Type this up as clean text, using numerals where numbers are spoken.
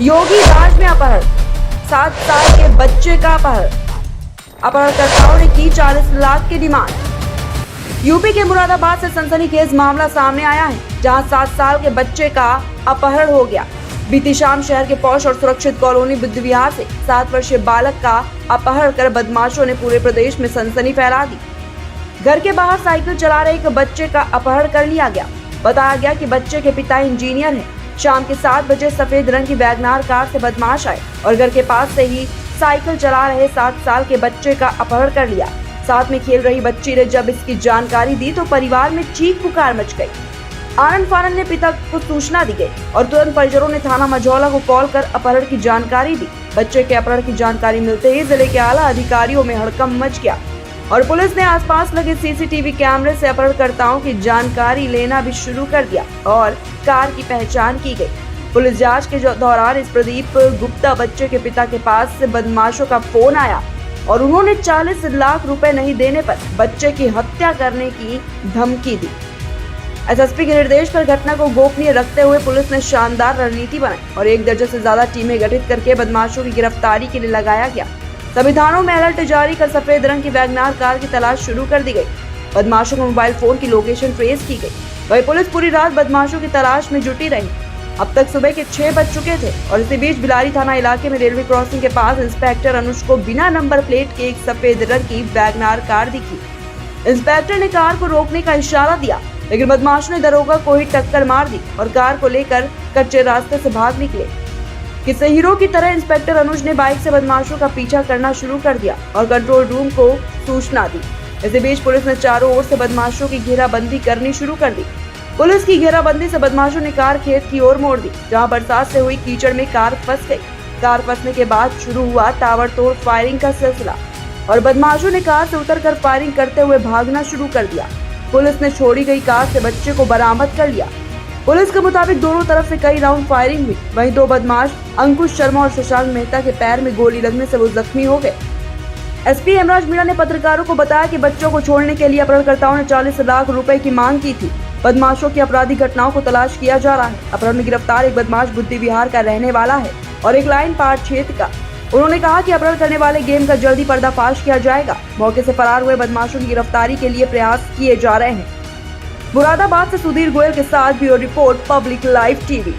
योगी राज में अपहरण, 7 साल के बच्चे का अपहरण, अपहरणकर्ताओं ने की 40 लाख की डिमांड। यूपी के मुरादाबाद से सनसनीखेज मामला सामने आया है, जहां 7 साल के बच्चे का अपहरण हो गया। बीती शाम शहर के पौष और सुरक्षित कॉलोनी बुद्ध विहार से 7 वर्षीय बालक का अपहरण कर बदमाशों ने पूरे प्रदेश में सनसनी फैला दी। घर के बाहर साइकिल चला रहे एक बच्चे का अपहरण कर लिया गया। बताया गया कि बच्चे के पिता इंजीनियर हैं। शाम के 7 बजे सफेद रंग की वैगनार कार से बदमाश आए और घर के पास से ही साइकिल चला रहे 7 साल के बच्चे का अपहरण कर लिया। साथ में खेल रही बच्ची ने जब इसकी जानकारी दी तो परिवार में चीख पुकार मच गई। आनंद फानंद ने पिता को सूचना दी गई और तुरंत परिजनों ने थाना मझौला को कॉल कर अपहरण की जानकारी दी। बच्चे के अपहरण की जानकारी मिलते ही जिले के आला अधिकारियों में हड़कंप मच गया और पुलिस ने आसपास लगे सीसीटीवी कैमरे से अपहरणकर्ताओं की जानकारी लेना भी शुरू कर दिया और कार की पहचान की गई। पुलिस जांच के दौरान इस प्रदीप गुप्ता बच्चे के पिता के पास से बदमाशों का फोन आया और उन्होंने 40 लाख रुपए नहीं देने पर बच्चे की हत्या करने की धमकी दी। एसएसपी के निर्देश पर घटना को गोपनीय रखते हुए पुलिस ने शानदार रणनीति बनाई और 1 दर्जन से ज्यादा टीमें गठित करके बदमाशों की गिरफ्तारी के लिए लगाया गया। सभी थानों में अलर्ट जारी कर सफेद रंग की वैगनार कार की तलाश शुरू कर दी गई। बदमाशों के मोबाइल फोन की लोकेशन ट्रेस की गई। वहीं पुलिस पूरी रात बदमाशों की तलाश में जुटी रही। अब तक सुबह के 6 बज चुके थे और इसी बीच बिलारी थाना इलाके में रेलवे क्रॉसिंग के पास इंस्पेक्टर अनुज को बिना नंबर प्लेट के एक सफेद रंग की वैगनार कार दिखी। इंस्पेक्टर ने कार को रोकने का इशारा दिया, लेकिन बदमाशों ने दरोगा को ही टक्कर मार दी और कार को लेकर कच्चे रास्ते से भाग निकले। किसी हीरो की तरह इंस्पेक्टर अनुज ने बाइक से बदमाशों का पीछा करना शुरू कर दिया और कंट्रोल रूम को सूचना दी। इसी बीच पुलिस ने चारों ओर से बदमाशों की घेराबंदी करनी शुरू कर दी। पुलिस की घेराबंदी से बदमाशों ने कार खेत की ओर मोड़ दी, जहां बरसात से हुई कीचड़ में कार फंस गई। कार फंसने के बाद शुरू हुआ ताबड़तोड़ फायरिंग का सिलसिला और बदमाशों ने कार से उतरकर फायरिंग करते हुए भागना शुरू कर दिया। पुलिस ने छोड़ी गई कार से बच्चे को बरामद कर लिया। पुलिस के मुताबिक दोनों तरफ से कई राउंड फायरिंग हुई। वहीं 2 बदमाश अंकुश शर्मा और शशांक मेहता के पैर में गोली लगने से वो जख्मी हो गए। एसपी हेमराज मीणा ने पत्रकारों को बताया कि बच्चों को छोड़ने के लिए अपहरणकर्ताओं ने 40 लाख रुपए की मांग की थी। बदमाशों की आपराधिक घटनाओं को तलाश किया जा रहा है। अपहरण में गिरफ्तार एक बदमाश बुद्धि विहार का रहने वाला है और एक लाइन पार्ट क्षेत्र का। उन्होंने कहा कि अपहरण करने वाले गेम का जल्दी पर्दाफाश किया जाएगा। मौके से फरार हुए बदमाशों की गिरफ्तारी के लिए प्रयास किए जा रहे हैं। मुरादाबाद से सुधीर गोयल के साथ bureau report, public live TV.